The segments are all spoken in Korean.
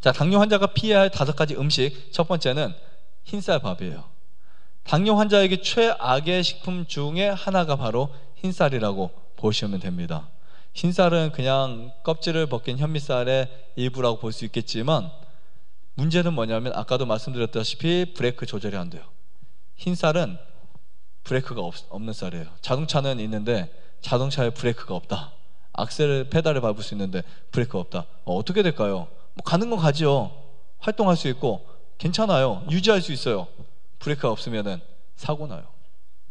자, 당뇨 환자가 피해야 할 5가지 음식. 첫 번째는 흰쌀밥이에요. 당뇨 환자에게 최악의 식품 중에 하나가 바로 흰쌀이라고 보시면 됩니다. 흰쌀은 그냥 껍질을 벗긴 현미쌀의 일부라고 볼 수 있겠지만 문제는 뭐냐면 아까도 말씀드렸다시피 브레이크 조절이 안 돼요. 흰쌀은 브레이크가 없는 쌀이에요. 자동차는 있는데 자동차에 브레이크가 없다. 악셀 페달을 밟을 수 있는데 브레이크가 없다. 어떻게 될까요? 뭐 가는 건 가죠. 활동할 수 있고 괜찮아요. 유지할 수 있어요. 브레이크가 없으면은 사고 나요.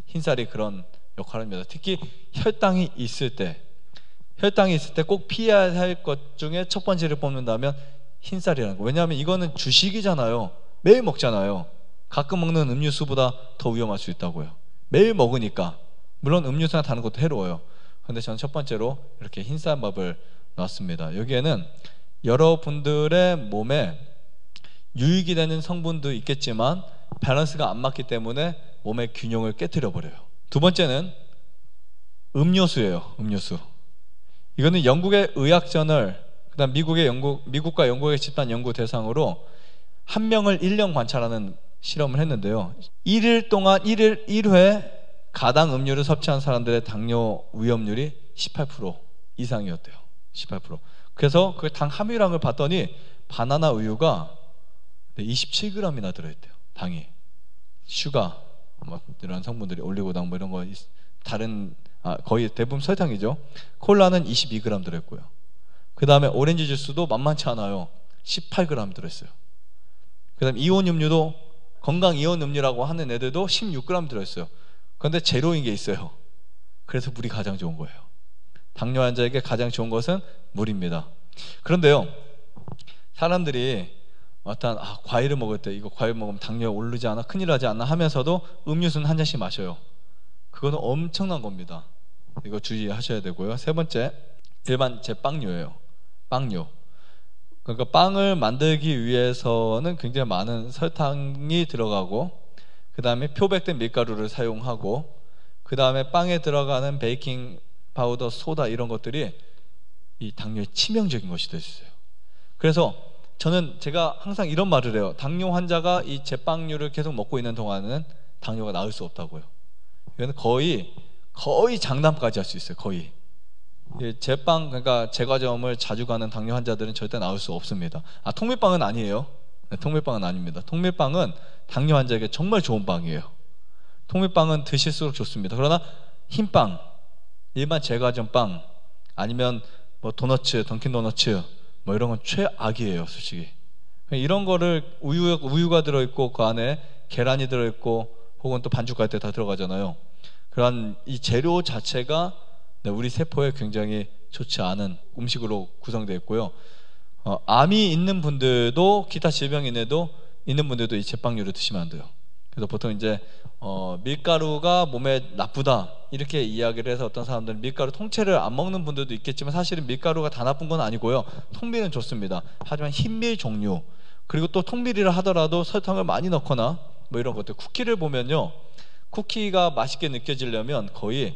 흰쌀이 그런 역할을 합니다. 특히 혈당이 있을 때 꼭 피해야 할 것 중에 첫 번째를 뽑는다면 흰쌀이라는 거. 왜냐하면 이거는 주식이잖아요. 매일 먹잖아요. 가끔 먹는 음료수보다 더 위험할 수 있다고요. 매일 먹으니까. 물론 음료수나 다른 것도 해로워요. 그런데 저는 첫 번째로 이렇게 흰쌀밥을 놨습니다. 여기에는 여러분들의 몸에 유익이 되는 성분도 있겠지만 밸런스가 안 맞기 때문에 몸의 균형을 깨트려 버려요. 두 번째는 음료수예요. 음료수. 이거는 영국의 의학저널, 그다음 미국과 영국의 집단 연구 대상으로 한 명을 1년 관찰하는 실험을 했는데요. 1일 동안 1회 가당 음료를 섭취한 사람들의 당뇨 위험률이 18% 이상이었대요. 18%. 그래서 그 당 함유량을 봤더니 바나나 우유가 27g이나 들어있대요. 당이. 슈가, 뭐 이런 성분들이 올리고당 뭐 이런 거 다른 거의 대부분 설탕이죠. 콜라는 22g 들어있고요. 그 다음에 오렌지 주스도 만만치 않아요. 18g 들어있어요. 그 다음에 이온 음료도 건강 이온 음료라고 하는 애들도 16g 들어있어요. 그런데 제로인 게 있어요. 그래서 물이 가장 좋은 거예요. 당뇨 환자에게 가장 좋은 것은 물입니다. 그런데요, 사람들이 어떤 과일을 먹을 때 이거 과일 먹으면 당뇨 오르지 않아? 큰일 나지 않나? 하면서도 음료수는 한 잔씩 마셔요. 그거는 엄청난 겁니다. 이거 주의하셔야 되고요. 세 번째, 일반 제빵류예요. 빵류. 그러니까 빵을 만들기 위해서는 굉장히 많은 설탕이 들어가고, 그 다음에 표백된 밀가루를 사용하고, 그 다음에 빵에 들어가는 베이킹 파우더, 소다 이런 것들이 이 당뇨에 치명적인 것이 될 수 있어요. 그래서 제가 항상 이런 말을 해요. 당뇨 환자가 이 제빵류를 계속 먹고 있는 동안은 당뇨가 나을 수 없다고요. 이건 거의 장담까지 할 수 있어요. 거의. 제빵, 그러니까 제과점을 자주 가는 당뇨 환자들은 절대 나을 수 없습니다. 통밀빵은 아니에요. 네, 통밀빵은 아닙니다. 통밀빵은 당뇨 환자에게 정말 좋은 빵이에요. 통밀빵은 드실수록 좋습니다. 그러나 흰빵, 일반 제과점 빵, 아니면 뭐 도너츠, 던킨 도너츠 뭐 이런 건 최악이에요, 솔직히. 이런 거를 우유가 들어있고 그 안에 계란이 들어있고 혹은 또 반죽할 때 다 들어가잖아요. 그런 이 재료 자체가 우리 세포에 굉장히 좋지 않은 음식으로 구성되어 있고요. 암이 있는 분들도, 기타 질병이 있는 분들도 이 제빵류를 드시면 안 돼요. 그래서 보통 이제 밀가루가 몸에 나쁘다 이렇게 이야기를 해서 어떤 사람들은 밀가루 통째를 안 먹는 분들도 있겠지만 사실은 밀가루가 다 나쁜 건 아니고요. 통밀은 좋습니다. 하지만 흰밀 종류, 그리고 또 통밀이라 하더라도 설탕을 많이 넣거나 뭐 이런 것들. 쿠키를 보면요, 쿠키가 맛있게 느껴지려면 거의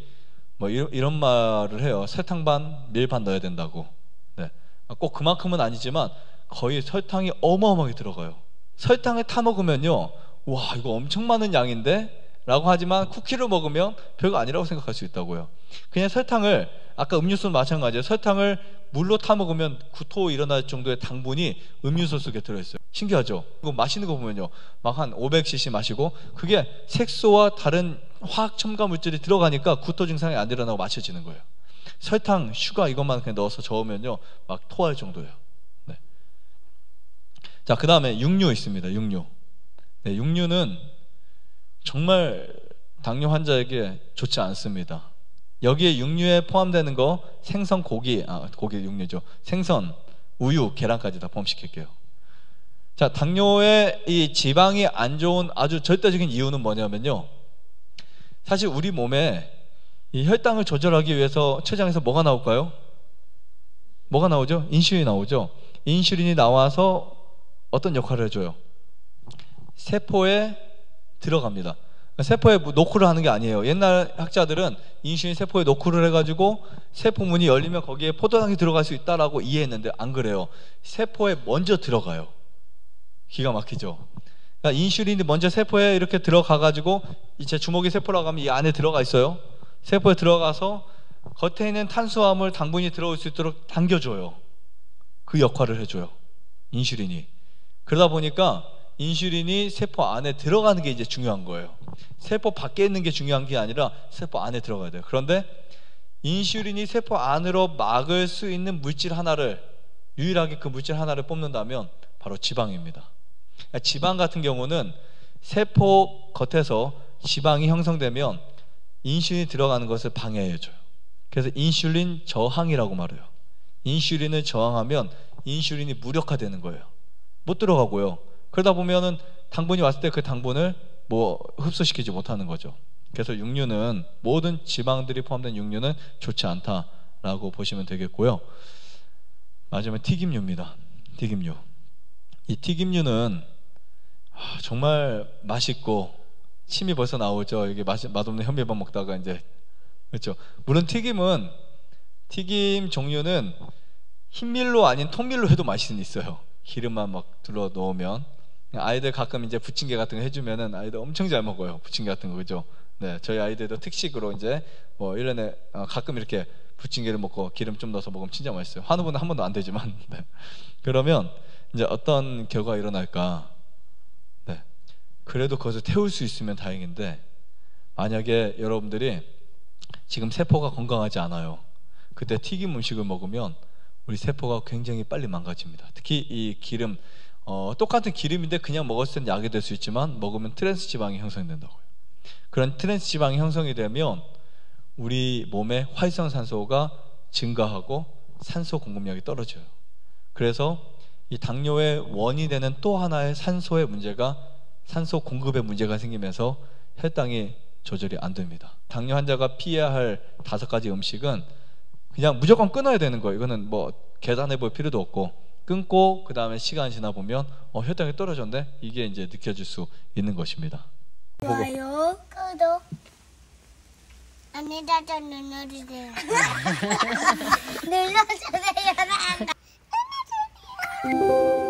뭐 이런 말을 해요. 설탕 반, 밀 반 넣어야 된다고. 네. 꼭 그만큼은 아니지만 거의 설탕이 어마어마하게 들어가요. 설탕을 타 먹으면요, 와 이거 엄청 많은 양인데? 라고 하지만 쿠키를 먹으면 별거 아니라고 생각할 수 있다고요. 그냥 설탕을, 아까 음료수는 마찬가지예요. 설탕을 물로 타 먹으면 구토 일어날 정도의 당분이 음료수 속에 들어있어요. 신기하죠? 이거 마시는 거 보면요, 막 한 500cc 마시고 그게 색소와 다른 화학 첨가 물질이 들어가니까 구토 증상이 안 일어나고 마셔지는 거예요. 설탕, 슈가 이것만 그냥 넣어서 저으면요 막 토할 정도예요. 네. 자, 그 다음에 육류 있습니다. 육류. 네, 육류는 정말 당뇨 환자에게 좋지 않습니다. 여기에 육류에 포함되는 거 생선, 고기 육류죠. 생선, 우유, 계란까지 다 포함시킬게요. 자, 당뇨의 이 지방이 안 좋은 아주 절대적인 이유는 뭐냐면요, 사실 우리 몸에 이 혈당을 조절하기 위해서 췌장에서 뭐가 나올까요? 뭐가 나오죠? 인슐린이 나오죠. 인슐린이 나와서 어떤 역할을 해줘요? 세포에 들어갑니다. 세포에 노크를 하는 게 아니에요. 옛날 학자들은 인슐린 세포에 노크를 해가지고 세포 문이 열리면 거기에 포도당이 들어갈 수 있다라고 이해했는데 안 그래요. 세포에 먼저 들어가요. 기가 막히죠. 그러니까 인슐린이 먼저 세포에 이렇게 들어가가지고 제 주먹이 세포라고 하면 이 안에 들어가 있어요. 세포에 들어가서 겉에 있는 탄수화물, 당분이 들어올 수 있도록 당겨줘요. 그 역할을 해줘요. 인슐린이. 그러다 보니까 인슐린이 세포 안에 들어가는 게 이제 중요한 거예요. 세포 밖에 있는 게 중요한 게 아니라 세포 안에 들어가야 돼요. 그런데 인슐린이 세포 안으로 막을 수 있는 물질 하나를, 유일하게 그 물질 하나를 뽑는다면 바로 지방입니다. 지방 같은 경우는 세포 겉에서 지방이 형성되면 인슐린이 들어가는 것을 방해해줘요. 그래서 인슐린 저항이라고 말해요. 인슐린을 저항하면 인슐린이 무력화되는 거예요. 못 들어가고요. 그러다 보면은 당분이 왔을 때 그 당분을 흡수시키지 못하는 거죠. 그래서 육류는, 모든 지방들이 포함된 육류는 좋지 않다라고 보시면 되겠고요. 마지막에 튀김류입니다. 튀김류. 이 튀김류는 정말 맛있고 침이 벌써 나오죠. 이게 맛없는 현미밥 먹다가 이제, 그렇죠. 물론 튀김 종류는 흰밀로 아닌 통밀로 해도 맛이 있어요. 기름만 막 둘러 넣으면. 아이들 가끔 이제 부침개 같은 거 해주면은 아이들 엄청 잘 먹어요. 부침개 같은 거, 그죠? 네, 저희 아이들도 특식으로 이제 1년에 가끔 이렇게 부침개를 먹고 기름 좀 넣어서 먹으면 진짜 맛있어요. 한우분은 한 번도 안 되지만. 네. 그러면 이제 어떤 결과가 일어날까? 네. 그래도 그것을 태울 수 있으면 다행인데, 만약에 여러분들이 지금 세포가 건강하지 않아요. 그때 튀김 음식을 먹으면 우리 세포가 굉장히 빨리 망가집니다. 특히 이 기름, 똑같은 기름인데 그냥 먹었을 땐 약이 될 수 있지만 먹으면 트랜스 지방이 형성된다고요. 그런 트랜스 지방이 형성이 되면 우리 몸에 활성산소가 증가하고 산소 공급량이 떨어져요. 그래서 이 당뇨의 원인이 되는 또 하나의 산소 공급에 문제가 생기면서 혈당이 조절이 안 됩니다. 당뇨 환자가 피해야 할 5가지 음식은 그냥 무조건 끊어야 되는 거예요. 이거는 계산해 볼 필요도 없고, 끊고 그 다음에 시간이 지나 보면 혈당이 떨어졌네, 이게 이제 느껴질 수 있는 것입니다. 좋아요, 구독, 안에다가 눌러주세요. 눌러주세요.